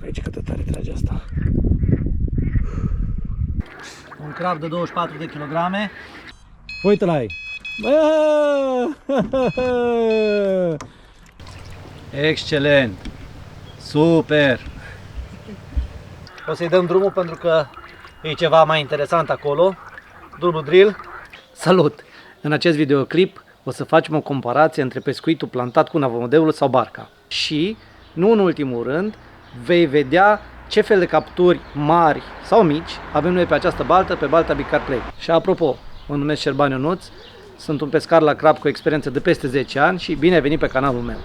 aici cât de tare trage asta. Un crab de 24 de kilograme. Uite-l ai. Excelent. Super. O să-i dăm drumul pentru că e ceva mai interesant acolo. Drumul drill. Salut! În acest videoclip o să facem o comparație între pescuitul plantat cu navamodelul sau barca. Și, nu în ultimul rând, vei vedea ce fel de capturi mari sau mici avem noi pe această baltă, pe balta Bicar Play. Și apropo, mă numesc Șerban Ionuț, sunt un pescar la crab cu experiență de peste 10 ani și bine ai venit pe canalul meu.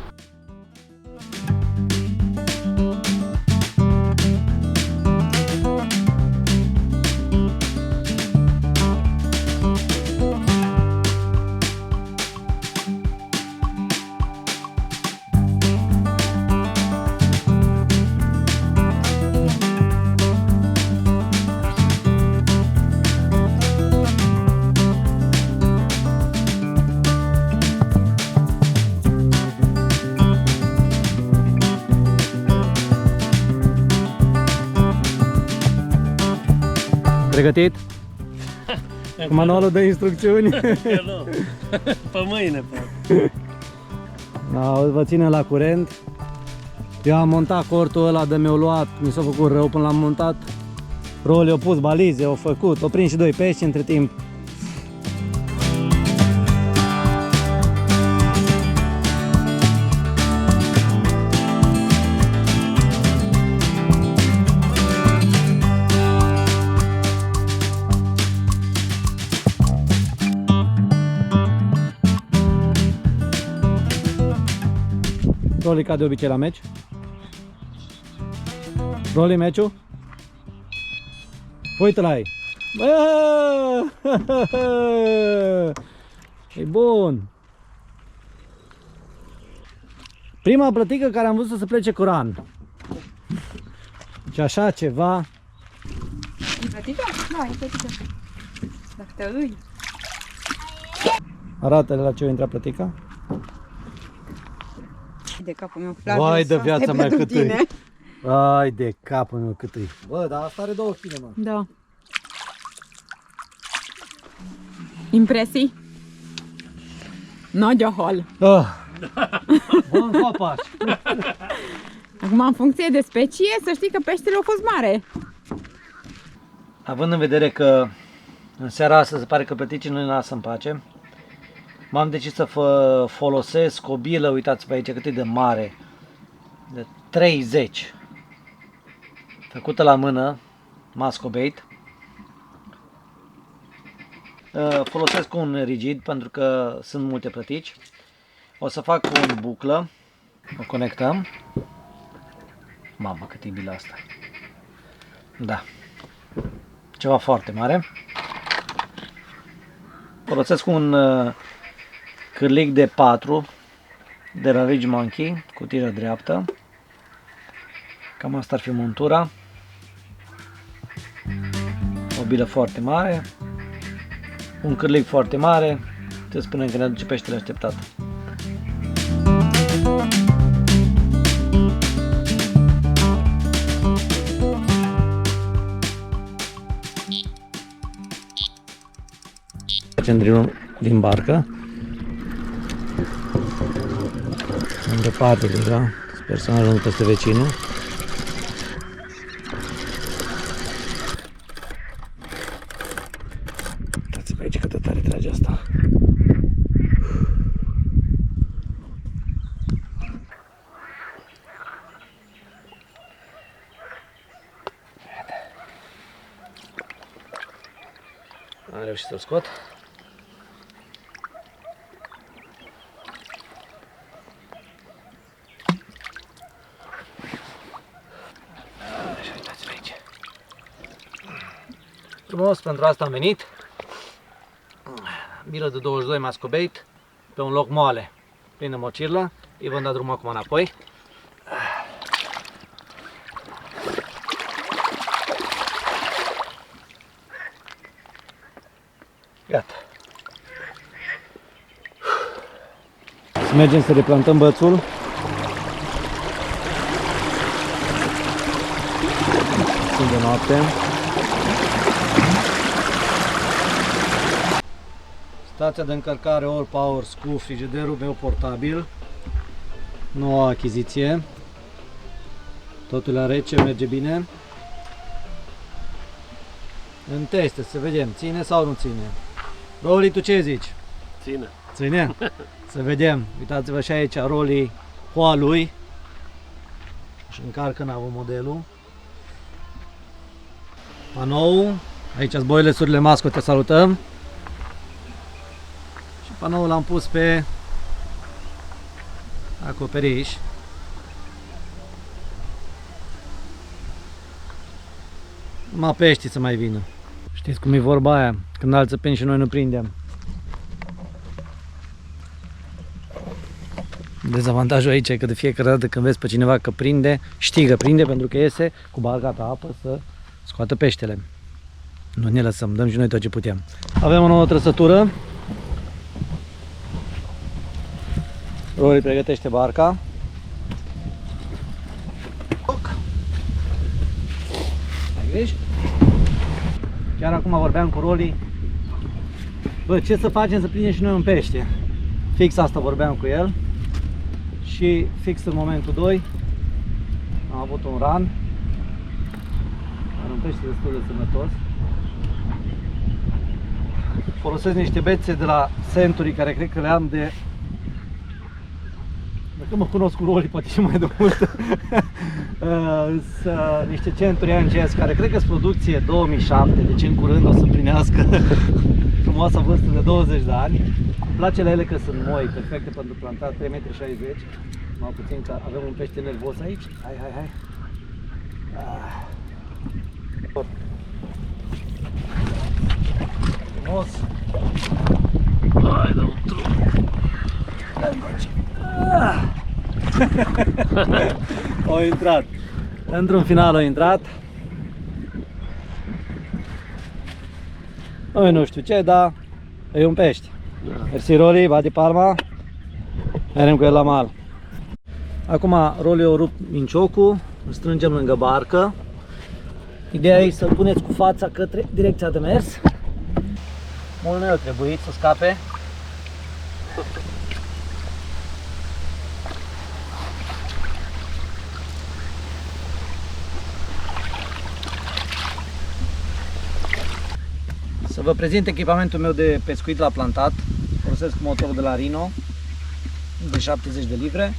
Pregătit? Cu manualul de instrucțiuni? Nu. Pe mâine, Da, vă ține la curent. Eu am montat cortul ăla de mi-o luat, mi s-a făcut rău până l-am montat. Roli au pus balize, au făcut, au prins și 2 pești între timp. Roli ca de obicei la meci. Roli meciul. Uite-l ai. E bun. Prima plătică care am văzut să plece cu ran. Și așa ceva. E plătică? Da, e plătică. Dacă te îi. Arată-le la ce o intra plătica. De capul meu. Vai de viața mea cât e. Vai de capul meu cât e. Bă, dar asta are 2 kg, mă. Da. Impresii? Nagyahal. Bun copaci. Acum, în funcție de specie, să știi că peștele a fost mare. Având în vedere că în seara asta se pare că plăticii nu ne lasă în pace, m-am decis să folosesc o bilă, uitați pe aici cât e de mare, de 30, făcută la mână, Mascobait. Folosesc un rigid pentru că sunt multe plătici. O să fac o buclă, o conectăm. Mamă, cât e bila asta. Da, ceva foarte mare. Folosesc un cârlig de 4 de la Ridge Monkey cu tiră dreaptă. Cam asta ar fi montura. O bilă foarte mare, un cârlig foarte mare, te spunem că ne aduce peștele așteptat. Facem drillul din barcă. Am departe deja, sper să nu ajung peste vecinul. Uitați pe aici cât de tare trage asta. Am reușit să-l scot. Frumos, pentru asta am venit. Bilă de 22 Mascobait pe un loc moale, plin de mocirlă. Îi vom da drumul acum înapoi. Gata. Să mergem să replantăm bățul. destul de noapte. Stația de încărcare All Powers cu frigiderul meu portabil. Noua achiziție. Totul la rece, merge bine. În teste, să vedem, ține sau nu ține. Roli, tu ce zici? Ține. Ține? Să vedem. Uitați-vă și aici Roli hoa lui. Și încarcă navă modelul. Panou. Aici sunt boilesurile Masco, te salutăm. Și panoul l-am pus pe acoperiș. Numai peștii să mai vină. Știți cum e vorba aia? Când alții prind și noi nu prindem. Dezavantajul aici e că de fiecare dată când vezi pe cineva că prinde, știi că prinde pentru că iese cu barca pe apă să scoată peștele. Nu ne lăsăm, dăm și noi tot ce putem. Avem o nouă trăsătură. Rory pregătește barca. Ai grijă? Chiar acum vorbeam cu Rory. Bă, ce să facem să prindem și noi un pește? Fix asta vorbeam cu el. Și fix în momentul 2 am avut un ran. Dar un pește destul de sănătos. Folosesc niște bețe de la Century care cred că le am de... Dacă mă cunosc cu Rolly, poate și mai de mult. Sunt niște Century ANGS care cred că sunt producție 2007, deci în curând o să împlinească frumoasa vârstă de 20 de ani. Îmi place la ele că sunt moi, perfecte pentru plantat, 3,60 m. Mai puțin că avem un pește nervos aici. Hai, hai, hai. Frumos. Hai, dă un trup. Au intrat. Într-un final au intrat. Nu știu ce, dar e un pește. Da. Mersi Rolly, va de palma. Mergem cu el la mal. Acum Rolly o rup minciocul, îl strângem lângă barcă. Ideea e să-l puneți cu fața către direcția de mers. Mult meu trebuie să scape. Să vă prezint echipamentul meu de pescuit la plantat. Folosesc motorul de la Rino de 70 de livre.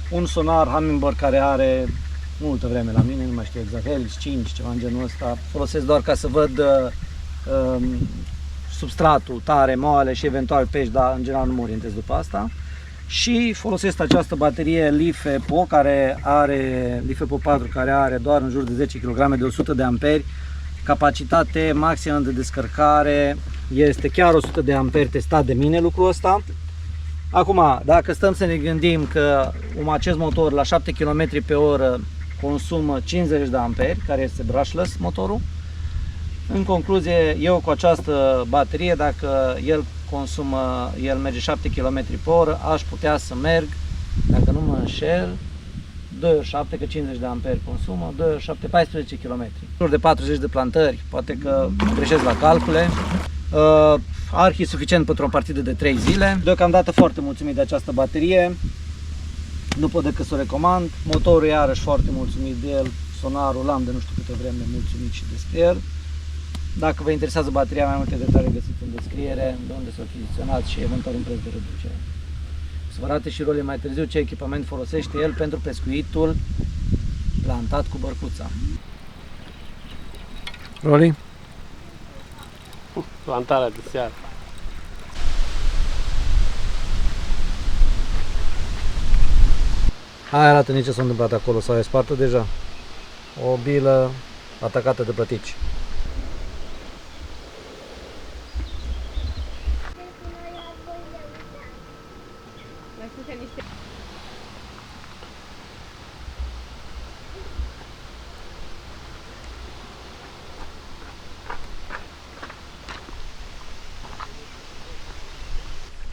Un sonar Humminbird care are multă vreme la mine, nu mai știu exact, Helix 5, ceva în genul ăsta. Folosesc doar ca să văd substratul tare, moale și eventual pești, dar în general nu mă orientez după asta. Și folosesc această baterie LiFePO care are LiFePO 4 care are doar în jur de 10 kg de 100 de amperi. Capacitate maximă de descărcare este chiar 100 de amperi, testat de mine lucrul ăsta. Acum, dacă stăm să ne gândim că acest motor la 7 km pe oră consumă 50 de amperi, care este brushless motorul, în concluzie, eu cu această baterie, dacă el merge 7 km pe oră, aș putea să merg, dacă nu mă înșel, 2 ori 7, că 50 de amperi consumă, 2 ori 7, 14 km. De 40 de plantări, poate că greșesc la calcule. Arhi suficient pentru o partidă de 3 zile. Deocamdată foarte mulțumit de această baterie. Nu pot decât să o recomand. Motorul iarăși foarte mulțumit de el. Sonarul l-am de nu știu câte vreme mulțumit și despre el. Dacă vă interesează bateria, mai multe detalii găsiți în descriere, de unde să o achiziționați și eventual un preț de reducere. Să vă arate și Rolly mai târziu ce echipament folosește el pentru pescuitul plantat cu bărcuța. Rolly? Plantarea de seară. Hai, arată-ne ce s-a întâmplat acolo, sau e spartă deja? O bilă atacată de plătici.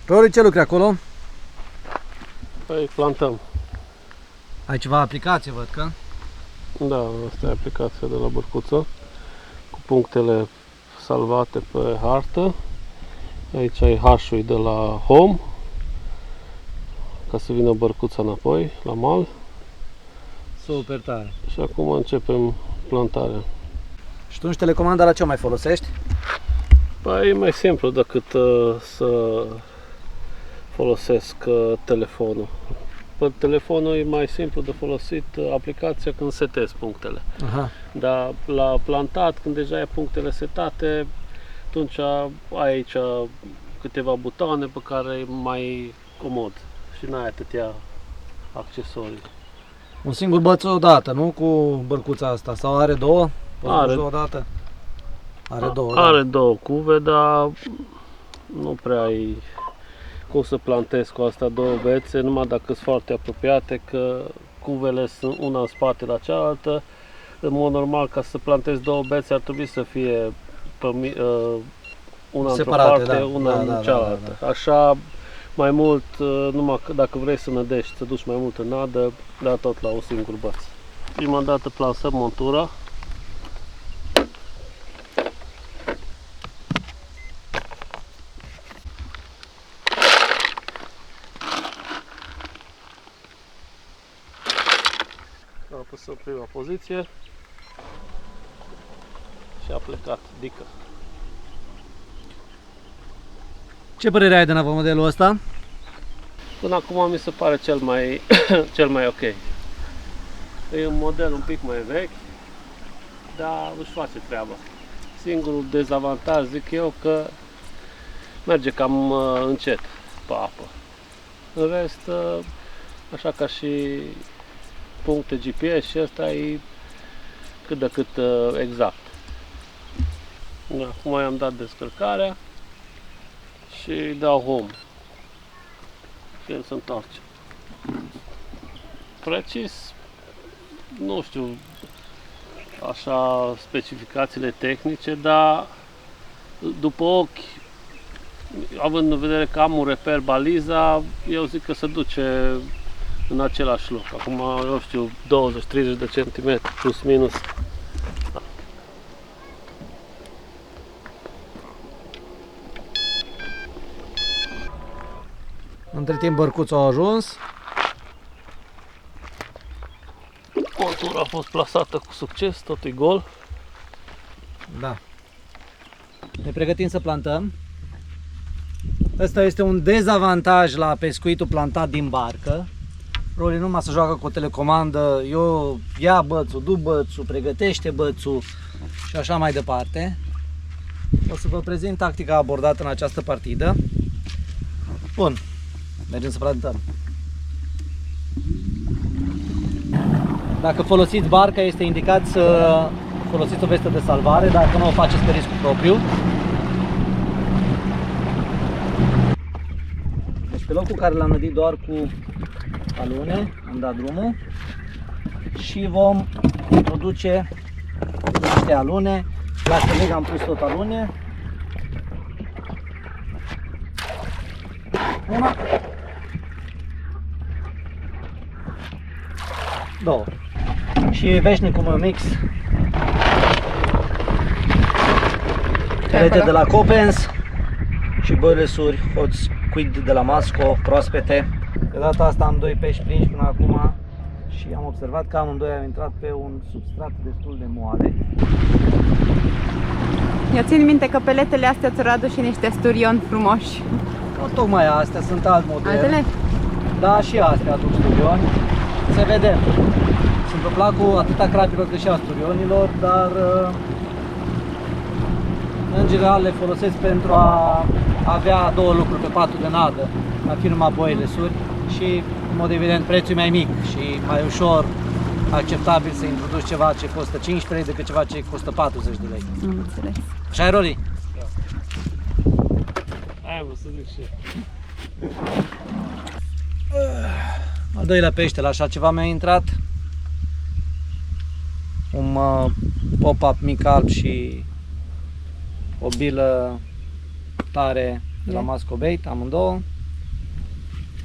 Rolly, ce lucri acolo? Păi plantăm. Ai ceva aplicație, văd că? Da, asta e aplicația de la bărcuță, cu punctele salvate pe hartă. Aici ai H-ul de la home, ca să vină bărcuța înapoi, la mal. Super tare. Și acum începem plantarea. Și tu nici telecomanda la ce o mai folosești? Păi e mai simplu decât să folosesc telefonul. Pe telefonul e mai simplu de folosit aplicația când setezi punctele. Aha. Dar la plantat, când deja ai punctele setate, atunci ai aici câteva butoane pe care e mai comod și n-ai atâtea accesorii. Un singur băț odată, nu? Cu bărcuța asta. Sau are două? Are. Odată? Are două, Are două cuve, dar nu prea ai cum să plantezi cu asta două bețe, numai dacă sunt foarte apropiate, că cuvele sunt una în spate la cealaltă. În mod normal, ca să plantezi două bețe, ar trebui să fie una într-o separate, parte, una în cealaltă. Așa, mai mult, numai că dacă vrei să nădești, să duci mai mult în nadă, da tot la un singur băț. Prima dată plansăm montura. Apăsăm prima poziție și a plecat dică. Ce părere ai de navomodelul ăsta? Până acum mi se pare cel mai ok. E un model un pic mai vechi, dar își face treaba. Singurul dezavantaj, zic eu, că merge cam încet pe apă. În rest, așa ca și puncte GPS, și ăsta e cât de cât exact. Acum i-am dat descărcarea și îi dau home și el se întoarce. Precis, nu știu așa specificațiile tehnice, dar după ochi, având în vedere că am un reper baliza, eu zic că se duce în același loc. Acum, eu știu, 20-30 de centimetri, plus minus. Între timp bărcuța a ajuns. Montura a fost plasată cu succes, totul e gol. Da. Ne pregătim să plantăm. Ăsta este un dezavantaj la pescuitul plantat din barcă. Roli numai să joacă cu o telecomandă, eu ia bățul, duc bățul, pregătește bățul și așa mai departe. O să vă prezint tactica abordată în această partidă. Bun, mergem să plantăm. Dacă folosiți barca, este indicat să folosiți o vestă de salvare, dacă nu o faceți pe riscul propriu. Deci pe locul care l-am nădit doar cu alune, am dat drumul și vom introduce niște alune. La stăleg am pus tot alune. Una, două. Și veșnicul mix perete de la Copens și bălesuri hot squid de la Masco, proaspete. De data asta am doi pești prinși până acum și am observat că amândoi au intrat pe un substrat destul de moale. Eu țin minte că peletele astea ți-au adus și niște sturioni frumoși. Nu tocmai astea, sunt alt model. Altele? Da, și astea aduc sturioni. Să vedem. Sunt pe placul atâta crapilor cât și a sturionilor, dar în general le folosesc pentru a avea două lucruri pe patul de nadă, a fi numai boilesuri și, în mod evident, prețul e mai mic și mai ușor acceptabil să introduci ceva ce costă 15 lei decât ceva ce costă 40 de lei. Nu înțeles. Așa e, Rory? Hai mă, să zic și Al doilea pește la așa ceva mi-a intrat. Un pop-up mic alb și o bilă tare de la Masco Bait, amândouă.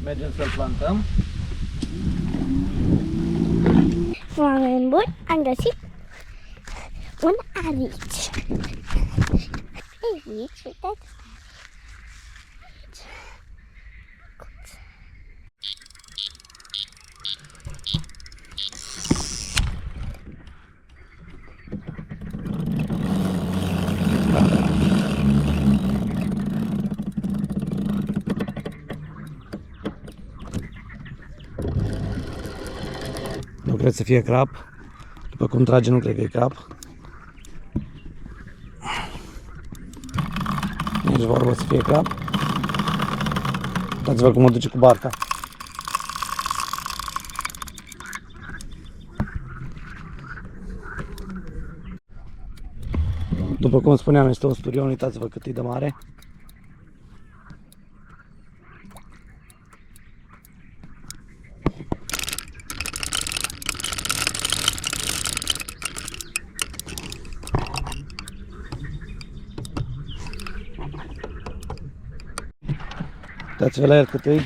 Mergem să-l plantăm. Oameni buni, am găsit un arici. Aici, uitați. Nu cred să fie crap. După cum trage, nu cred că e crap. Nici vorba să fie crap. Uitați-vă cum o duce cu barca. După cum spuneam, este un sturion, uitați-vă cât e de mare. Uitați-vă la el cât e.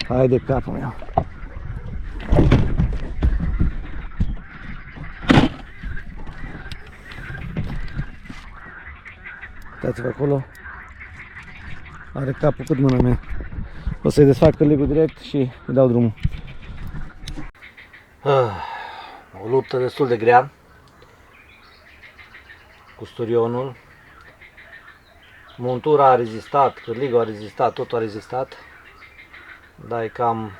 Hai de capul meu. Uitați-vă acolo. Are capul cât mâna mea. O să-i desfac cârligul direct și îi dau drumul. O luptă destul de grea cu sturionul. Montura a rezistat, cârligul a rezistat, totul a rezistat. Dar e cam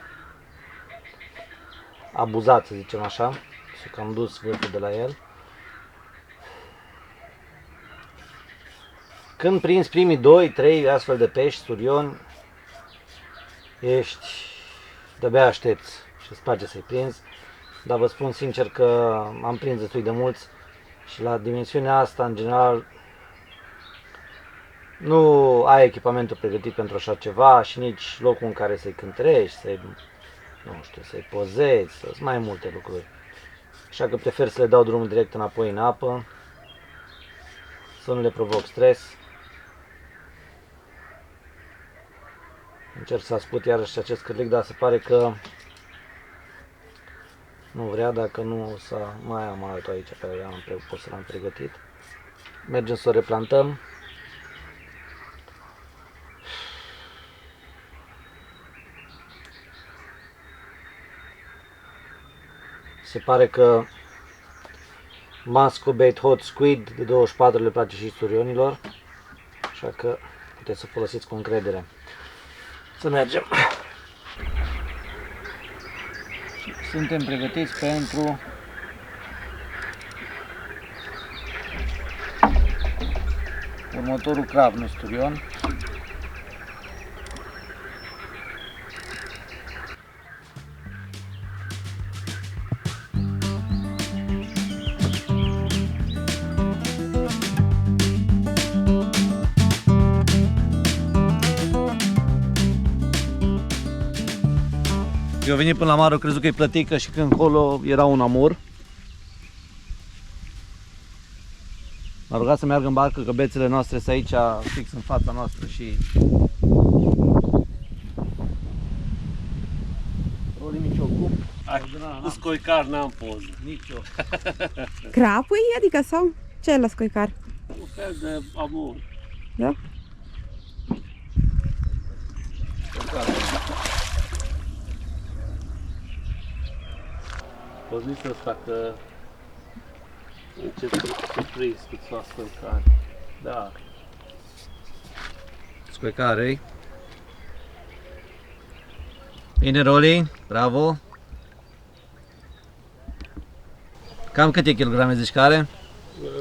abuzat, să zicem așa, și cam dus vârful de la el. Când prinzi primii 2-3 astfel de pești, sturioni, ești, de-abia aștepți și îți place să-i prinzi. Dar vă spun sincer că am prins destul de mulți și la dimensiunea asta, în general, nu ai echipamentul pregătit pentru așa ceva și nici locul în care să-i cântărești, să-i, nu știu, să-i pozezi, să-ți mai multe lucruri. Așa că prefer să le dau drumul direct înapoi în apă, să nu le provoc stres. Încerc să asput iarăși acest cârlig, dar se pare că nu vrea, dacă nu o să mai am altul aici pe care pot să l-am pregătit. Mergem să o replantăm. Se pare că Masco Bait Hot Squid de 24 le place și sturionilor, așa că puteți să folosiți cu încredere. Să mergem! Suntem pregătiți pentru următorul crab, nu sturion. Eu venit până la mare, au crezut că e plătică și când acolo era un amur. M-a rugat să meargă în barcă, că bețele noastre sunt aici, fix în fața noastră și... O nimic ocup. Scoicar n-am poză. Nici eu. Crapul e? Adică sau? Ce e la scoicar? Un fel de amur. Da? O zis ăsta că încep să prins câțiva scoicari. Da. Scoicare. Bine, Roli, bravo. Cam câte kilograme zici că are?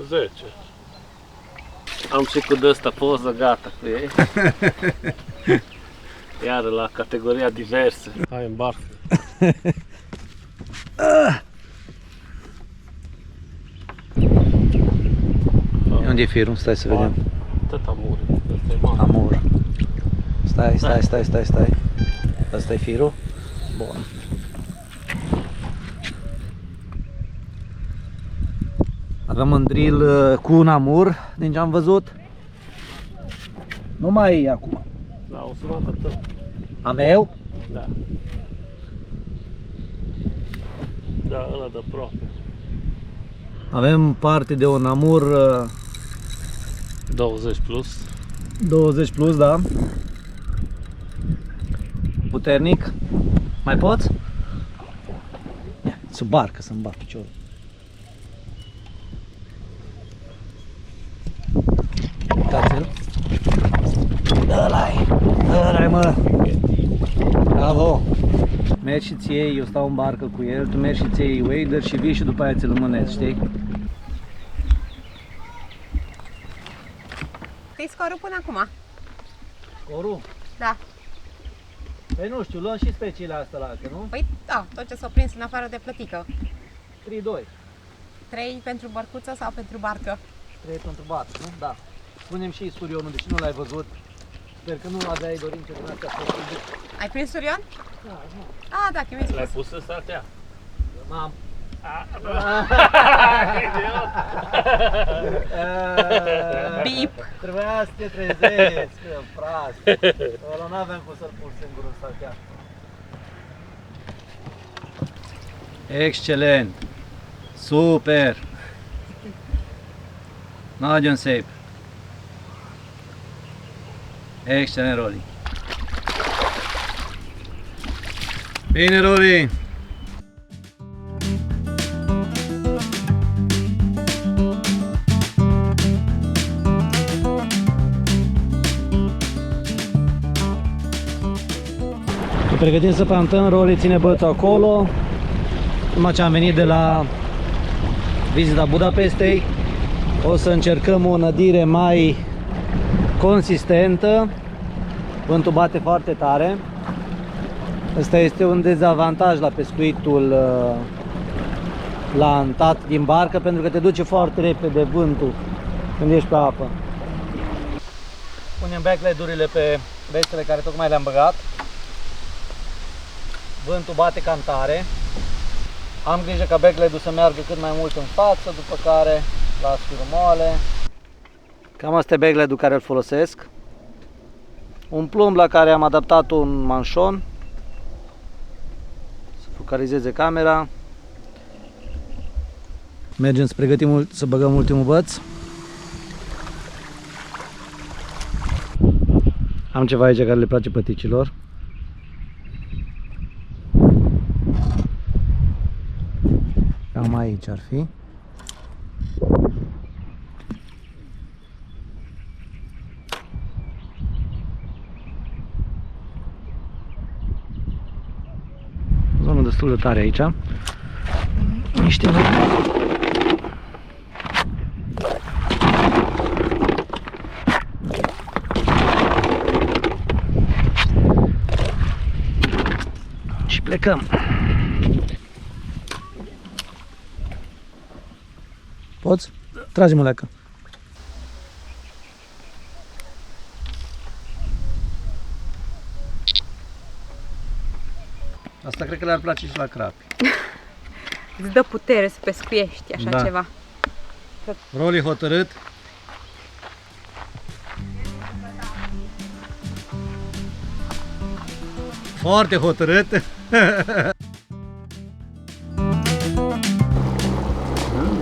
10. Am și cu de-asta poză gata cu ei. Iar la categoria diverse. Hai în barcă. Unde e firul? Stai să vedem. Tot amur. Ăsta e mare. Amur. Stai. Asta e firul? Bun. Avem un drill cu un amur, din ce am văzut. Nu mai e acum. Da, o sunat atât. A meu? Da. Da, ăla de aproape. Avem parte de un Amur 20 plus. 20 plus, da. Puternic. Mai poți? Ia, sub barcă să-mi bat piciorul. Uitați-l. Ăla-i, mă. Bravo. Mergi și ție, eu stau în barcă cu el, tu mergi și ție wader și vii și după aia ți-l mânezi, știi? Că-i scorul până acum? Scorul? Da. Păi nu știu, luăm și speciile astea la că, nu? Păi da, tot ce s-a prins în afară de plătică. 3-2. 3 pentru bărcuță sau pentru barcă? 3 pentru barcă, nu? Da. Punem și isturionul, deși nu l-ai văzut. Sper că nu aveai dorințe din astea să o duc. Ai prins surion? Da, nu. Ah, da, că mi-ai L-ai spus. pus în startea? Mam. Bip. Trebuia să te trezești, că prost. Ăla n-aveam cum să-l pun singur în saltea. Excelent! Super! Nagyon szép! Excelent, Roli! Bine, Roli! Ne pregătim să plantăm, Roli ține bățul acolo. După ce am venit de la vizita Budapestei, o să încercăm o nădire mai consistentă. Vântul bate foarte tare. Ăsta este un dezavantaj la pescuitul la antat din barcă, pentru că te duce foarte repede vântul când ești pe apă. Punem backlead-urile pe bestele care tocmai le-am băgat. Vântul bate cam tare. Am grijă ca backlead-ul să meargă cât mai mult în față, după care las firul moale. Cam asta e backlead-ul care îl folosesc. Un plumb la care am adaptat un manșon să focalizeze camera. Mergem să pregătim să băgăm ultimul băț. Am ceva aici care le place păticilor. Cam aici ar fi. Zonă destul de tare aici. Niște și plecăm. Poți? Trage-mă leacă. Asta cred că le-ar place și la crapi. Îți dă putere să pescuiești așa Da. ceva. Roli hotărât. Foarte hotărât.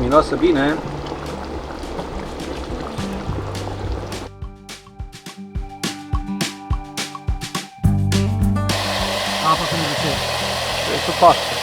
Miroase bine. Apa să nu duce. E sub paște.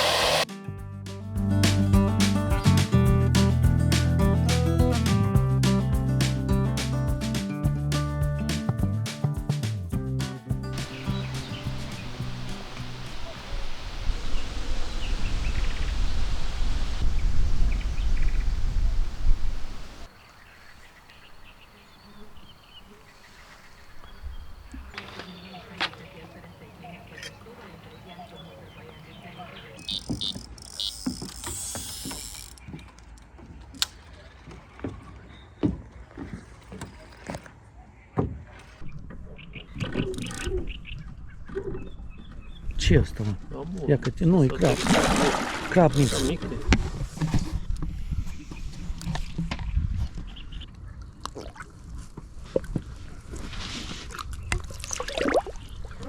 Ce e asta, mă? Amor. Ia că nu, e crap. Crap mic. Mic.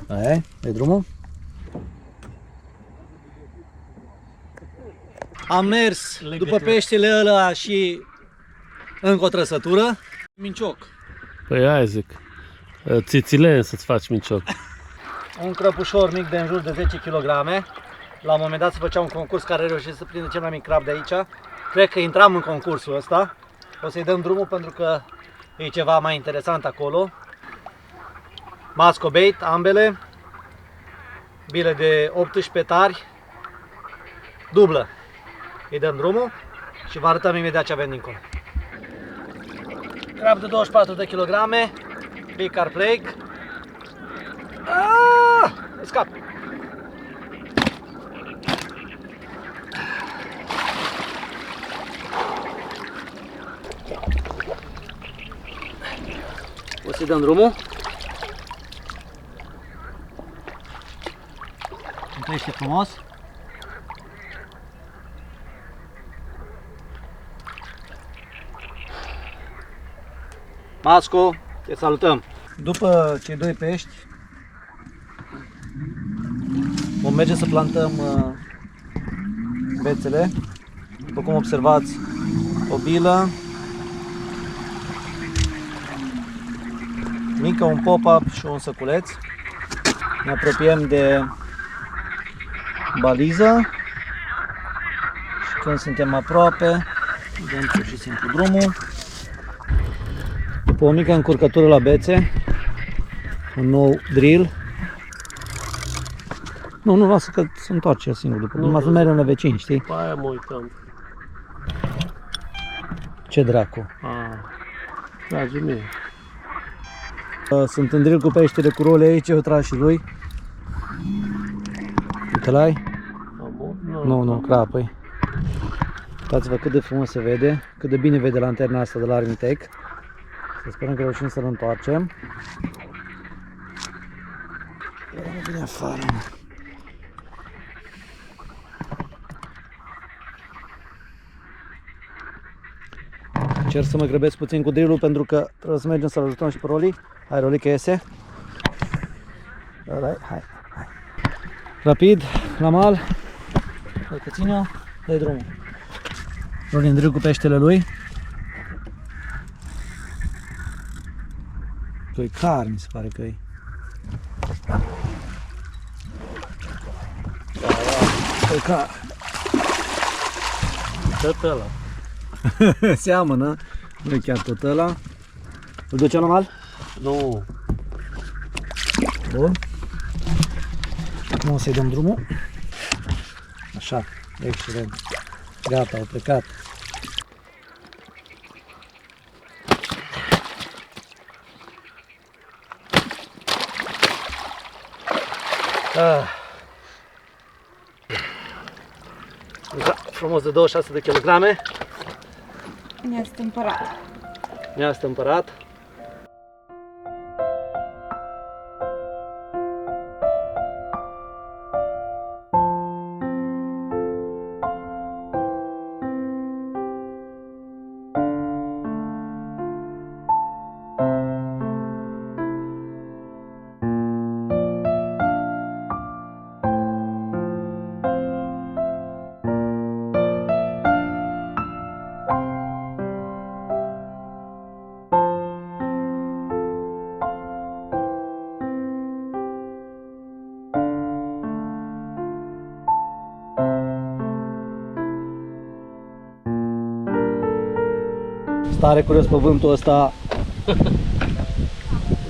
Aia, dai drumul? Am mers după peștele ăla și încă o trăsătură. Mincioc. Păi aia zic. Țițile să-ți faci mincioc. Un crăpușor mic de în jur de 10 kg. La un moment dat se făcea un concurs care reușește să prindă cel mai mic crab de aici. Cred că intram în concursul ăsta. O să-i dăm drumul pentru că e ceva mai interesant acolo. Masco bait, ambele. Bile de 18 tari. Dublă. Îi dăm drumul și vă arătăm imediat ce avem dincolo. Crab de 24 de kg. Picar Flake. Scap! O să-i dăm drumul. Un pește frumos. Masco, te salutăm! După cei doi pești vom merge să plantăm bețele. După cum observați, o bilă mică, un pop-up și un săculeț. Ne apropiem de baliză și când suntem aproape, dăm pur și simplu drumul. După o mică încurcătură la bețe, un nou drill. Nu, lasă că se întoarce el singur după. Numai să mergem la vecini, știi? Pe aia mă uităm. Ce dracu. Dragii mei. Sunt în drill cu peștele cu role aici, eu trag și lui. Uite-l-ai? Nu, crapă-i. Uitați-vă cât de frumos se vede, cât de bine vede lanterna asta de la Armitec. Să sperăm că reușim să-l întoarcem. Nu vine afară. Încerc să mă grăbesc puțin cu drill-ul pentru că trebuie să mergem să-l ajutăm și pe Roli. Hai, Roli, că iese. Hai. Rapid, la mal. Dacă ține-o, dai drumul. Roli în drill cu peștele lui. Că-i car, mi se pare că-i. Că-i car. Tot ăla. Seamănă, nu e chiar tot ăla. Îl duce la mal? Nu. Bun. Acum o să-i dăm drumul. Așa, excelent. Gata, au plecat. Frumos de 26 de kilograme. Mi-a stâmpărat. Mi-a stâmpărat. Tare curios pe vântul ăsta.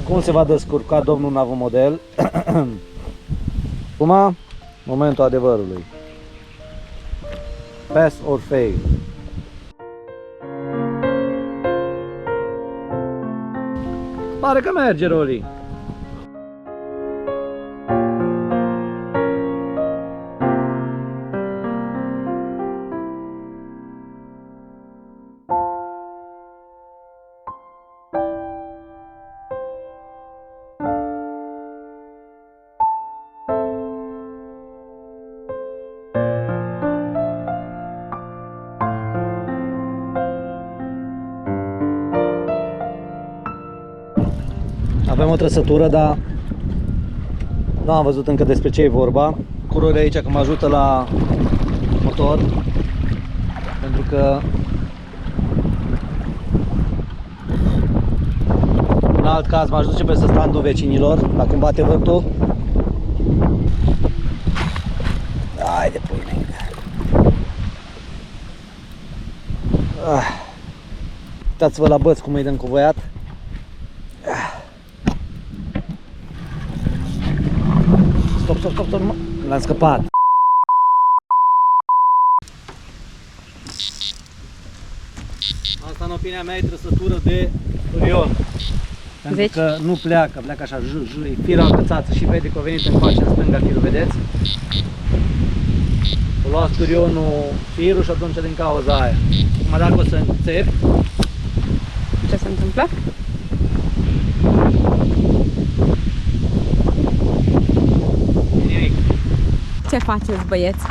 Cum se va descurca domnul navomodel? Acum, momentul adevărului. Pass or fail. Pare că merge, Roli. Avem o trăsătură, dar nu am văzut încă despre ce e vorba. Curorile aici că mă ajută la motor. că în alt caz m-aș duce pe standul vecinilor, dacă îmi bate vântul. Haide, pâine. Uitați-vă la băț cum îi dăm cu voiat. Stop, stop, stop, stop, l-am scăpat. Asta, în opinia mea, e trăsătură de Turion. Pentru Deci? că nu pleacă, pleacă așa, e firul încățață și vede că a venit încoace în stânga firul, vedeți? O luat Turionul firul și atunci din cauza aia. Acum dacă o să înțepi, Ce se întâmplă? nimic. Ce faceți, băieți?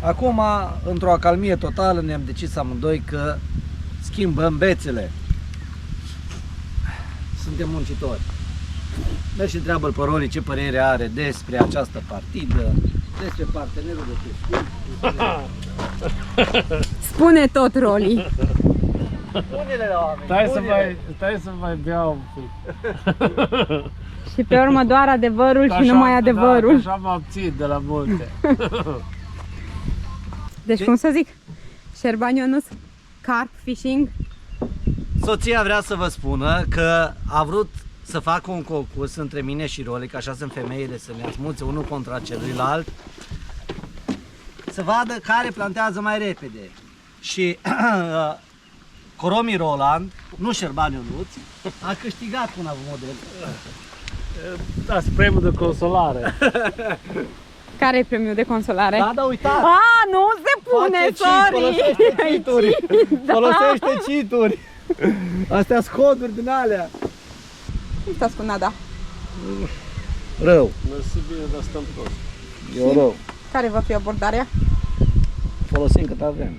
Acum, într-o acalmie totală, ne-am decis amândoi că schimbăm bețele. Suntem muncitori. Merg și întreabă-l pe Roli ce părere are despre această partidă, despre partenerul de pescuit. Spune tot, Roli. Spune-le la oameni, Stai să mai beau un pic. Și pe urmă doar adevărul și Așa, numai adevărul. Da, așa mă abțin de la multe. Deci, cum să zic, Șerban Ionuț, carp fishing. Soția vrea să vă spună că a vrut să facă un concurs între mine și Roli, că așa sunt femeile, să ne asmuțe unul contra celuilalt, să vadă care plantează mai repede. Și Coromi Roland, nu Șerban Ionuț, a câștigat cu un avomodel. Da, premiul de consolare. Care e premiul de consolare? Da, da, uitați! Nu se pune, sorry! Folosește cheaturi! Folosește cheaturi! Astea scoduri din alea! Cum stați cu nada? Rău, Mersi bine, dar stăm prost. eu rău. Care va fi abordarea? Folosim cât avem.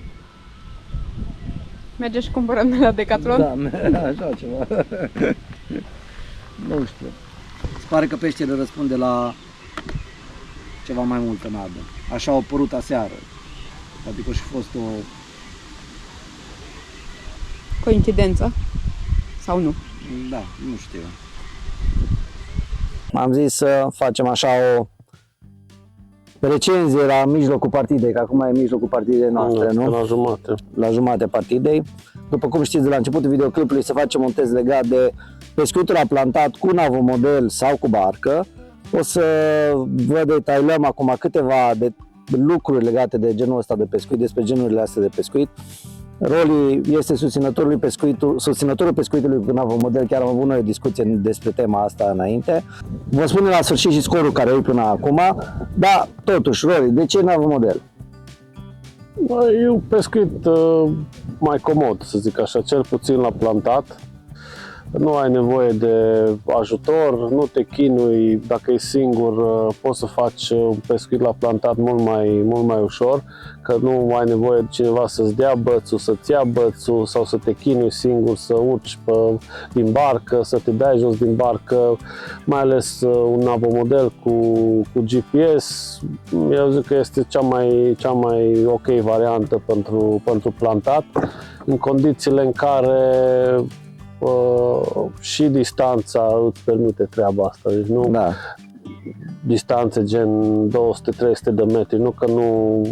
Mergem și cumpărăm de la Decathlon? Da, așa ceva. Nu știu. Se pare că peștele răspunde la ceva mai multă nadă. Așa a apărut aseară. Adică și fost o... Coincidență? Sau nu? Da, nu știu. Am zis să facem așa o recenzie la mijlocul partidei, că acum e mijlocul partidei noastre, nu? La jumate. La jumatea partidei. După cum știți, de la începutul videoclipului să facem un test legat de pescuitul la plantat cu navomodel sau cu barcă. O să vă detailăm acum câteva lucruri legate de genul ăsta de pescuit, despre genurile astea de pescuit. Roli este susținătorul pescuitului cu navomodel, chiar am avut noi o discuție despre tema asta înainte. Vă spun la sfârșit și scorul care e până acum, dar totuși, Roli, de ce navomodel? E un pescuit mai comod, să zic așa, cel puțin la plantat. Nu ai nevoie de ajutor, nu te chinui, dacă e singur poți să faci un pescuit la plantat mult mai ușor, că nu ai nevoie de cineva să-ți dea bățul, să-ți ia bățul sau să te chinui singur, să urci din barcă, să te dai jos din barcă, mai ales un navomodel cu GPS. Eu zic că este cea mai ok variantă pentru plantat, în condițiile în care și distanța îți permite treaba asta, deci nu distanțe gen 200-300 de metri, nu că nu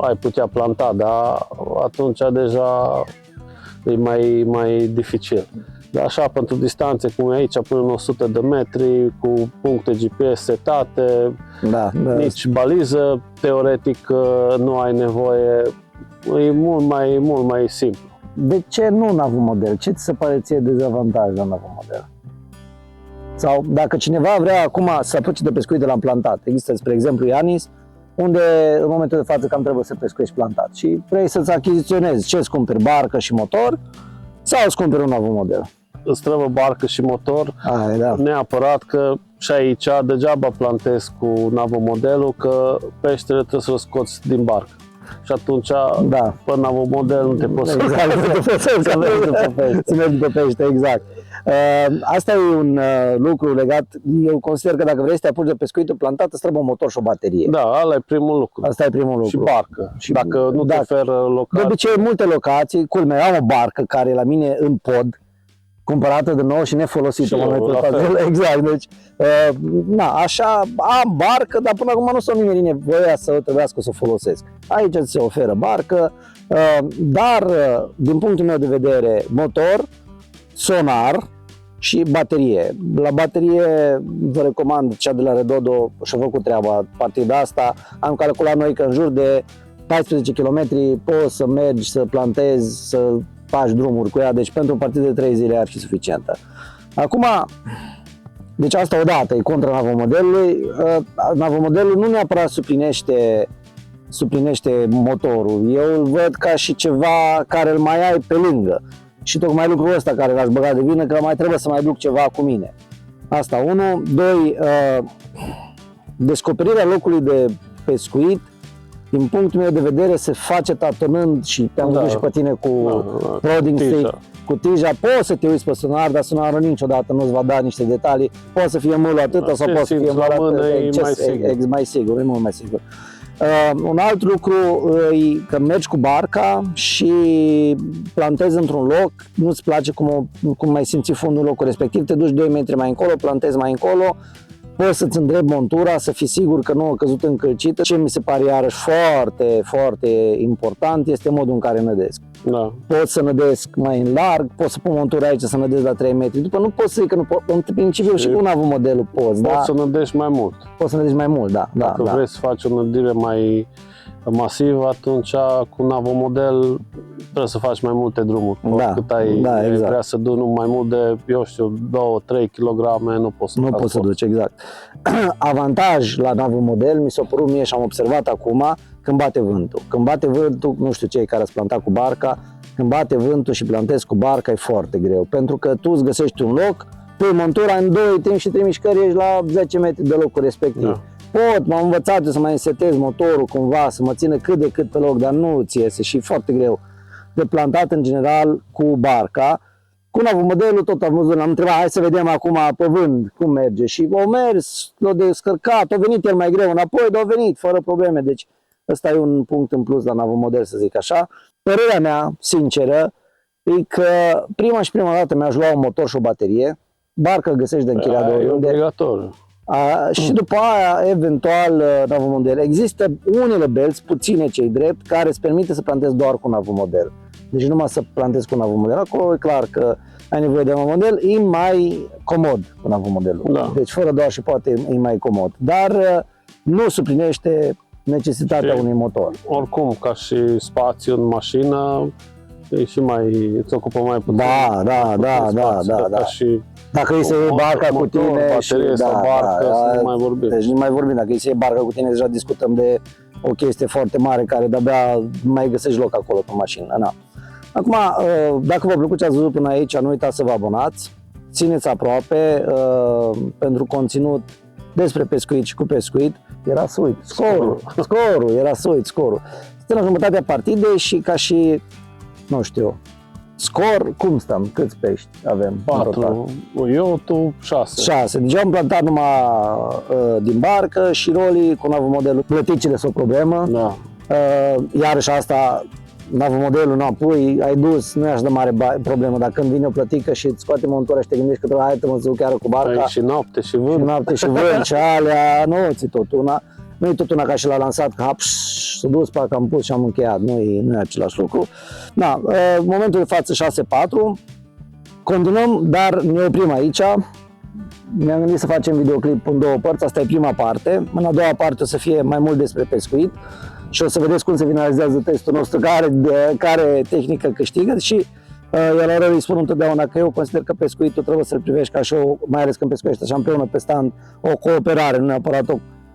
ai putea planta, dar atunci deja e mai dificil. Dar așa, pentru distanțe cum e aici, până în 100 de metri, cu puncte GPS setate, nici baliză, teoretic nu ai nevoie, e mult mai simplu. De ce nu navomodel? Ce ți se pare ție dezavantaj la navomodel? Sau dacă cineva vrea acum să apuce de pescuit de la plantat, există, spre exemplu, Ianis, unde în momentul de față cam trebuie să pescuiești plantat și vrei să-ți achiziționezi ce îți cumperi, barcă și motor sau îți cumperi un navomodel? Îți trebuie barcă și motor, Da. neapărat că și aici degeaba plantezi cu navomodelul, că peștele trebuie să-l scoți din barcă. Și atunci, pe navomodel nu te poți să mergi după pește, exact. Asta e un lucru legat, eu consider că dacă vrei să te apuci de pescuitul plantat, îți trebuie un motor și o baterie. Da, ăla e primul lucru. Asta e primul lucru. Și barcă. Și dacă nu te oferă De locație. obicei, multe locații, culmea, am o barcă care e la mine în pod, cumpărată de nou și nefolosită. Și eu, la fel. Exact, deci, așa, am barcă, dar până acum nu s-a nimeni nevoia să trebuiască să o folosesc. Aici ți se oferă barcă, dar, din punctul meu de vedere, motor, sonar și baterie. La baterie vă recomand cea de la Redodo, și-a făcut treaba partida asta. Am calculat noi că în jur de 14 km poți să mergi, să plantezi, să faci drumuri cu ea, deci pentru o partidă de 3 zile ar fi suficientă. Acum, deci asta odată e contra navomodelului. Navomodelul nu neapărat suplinește motorul. Eu îl văd ca și ceva care îl mai ai pe lângă. Și tocmai lucrul ăsta care l-aș băga de vină, că mai trebuie să mai duc ceva cu mine. Asta, 1. 2. Descoperirea locului de pescuit, din punctul meu de vedere, se face tatonând și te-am văzut și pe tine cu prodding stick, cu tija. Poți să te uiți pe sonar, dar sonarul niciodată nu-ți va da niște detalii. Poate să fie mult atâta sau poate să fie mult atâta. E mai sigur, e mult mai sigur. Un alt lucru e că mergi cu barca și plantezi într-un loc, nu-ți place cum mai simți fundul locul respectiv, te duci 2 metri mai încolo, plantezi mai încolo, poți să-ți îndrepi montura, să fii sigur că nu a căzut încălcită. Ce mi se pare iarăși foarte, foarte important este modul în care nădesc. Da. Poți să nădesc mai în larg, poți să pun montura aici să nădesc la 3 metri. După nu poți să zic că nu poți, în principiu și cu navomodelul poți. Poți să nădești mai mult. Poți să nădești mai mult, da. Dacă vrei să faci o nădire mai masivă, atunci cu navomodel trebuie să faci mai multe drumuri. Oricât exact. vrea să duci mai mult de, eu știu, 2-3 kg, nu poți să poți să duci, exact. Avantaj la navomodel mi s-a părut mie și am observat acum când bate vântul. Când bate vântul, nu știu cei care ați plantat cu barca, când bate vântul și plantezi cu barca e foarte greu, pentru că tu îți găsești un loc, pui montura în 2 și 3 mișcări, ești la 10 metri de locul respectiv. Da. M-am învățat eu să mai însetez motorul cumva, să mă țină cât de cât pe loc, dar nu ți iese și e foarte greu de plantat în general cu barca. Cu navomodelul tot am văzut, am întrebat, hai să vedem acum pe vânt cum merge și au mers, l-a descărcat, a venit el mai greu înapoi, dar a venit fără probleme, deci ăsta e un punct în plus la navomodel, să zic așa. Părerea mea, sinceră, e că prima dată mi-aș lua un motor și o baterie, barca găsești de închiriat de oriunde. E obligatoriu. Și după aia, eventual, navomodel. Există unele belți, puține cei drept, care îți permite să plantezi doar cu navomodel. Deci numai să plantezi cu navomodel. Acolo e clar că ai nevoie de navomodel, e mai comod cu navomodelul. Da. Deci fără doar și poate e mai comod. Dar nu suplinește necesitatea unui motor. Oricum, ca și spațiu în mașină, e și mai, îți ocupă mai puțin. Da. Și dacă îi se iei barca cu tine baterie sau barcă, să nu mai vorbim. Deci nu mai vorbim, dacă îi se iei barca cu tine, deja discutăm de o chestie foarte mare care de-abia mai găsești loc acolo pe mașină. Na. Acum, dacă v-a plăcut ce ați văzut până aici, nu uitați să vă abonați, țineți aproape pentru conținut despre pescuit și cu pescuit. Era suit, scorul, era suit, scorul. Suntem la jumătatea partidei și ca și, nu știu, scor, cum stăm? Câți pești avem? 4, eu, tu 6. 6. Deci am plantat numai din barcă și rolii cu navomodelul. Plăticile sunt o problemă. Da. Iarăși asta, navomodelul, pui, ai dus, nu e așa de mare problemă. Dar când vine o plătică și îți scoate montura și te gândești că trebuie, hai, mă duc chiar cu barca. Și noapte și vânt. Și noapte și vânt și alea, nu ți tot una. Nu e tot una ca și l-a lansat, că s-a dus, parcă am pus și am încheiat, nu e același lucru. Da, momentul de față 6-4, continuăm, dar ne oprim aici. Mi-am gândit să facem videoclip în 2 părți, asta e prima parte. În a doua parte o să fie mai mult despre pescuit și o să vedeți cum se finalizează testul nostru, care tehnică câștigă și eu la îi spun întotdeauna că eu consider că pescuitul trebuie să-l privești ca și mai ales când pescuiești așa împreună pe stand, o cooperare, nu neapărat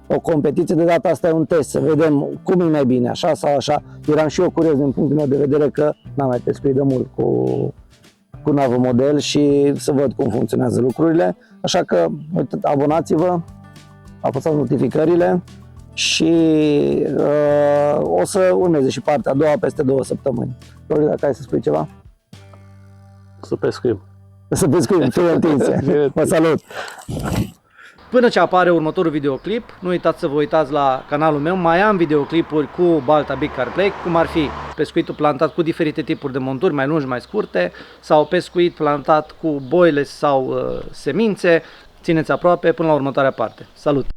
o competiție. De data asta e un test, să vedem cum e mai bine, așa sau așa. Eram și eu curios din punctul meu de vedere că n-am mai pescuit de mult cu navomodel și să văd cum funcționează lucrurile. Așa că, uite, abonați-vă, apăsați notificările și o să urmeze și partea a doua peste 2 săptămâni. Lori, dacă ai să spui ceva? Să pescuim. Să pescuim, fie întinse. Vă salut! Până ce apare următorul videoclip, nu uitați să vă uitați la canalul meu, mai am videoclipuri cu Balta Big Carp Lake, cum ar fi pescuitul plantat cu diferite tipuri de monturi, mai lungi, mai scurte, sau pescuit plantat cu boile sau semințe. Țineți aproape până la următoarea parte. Salut!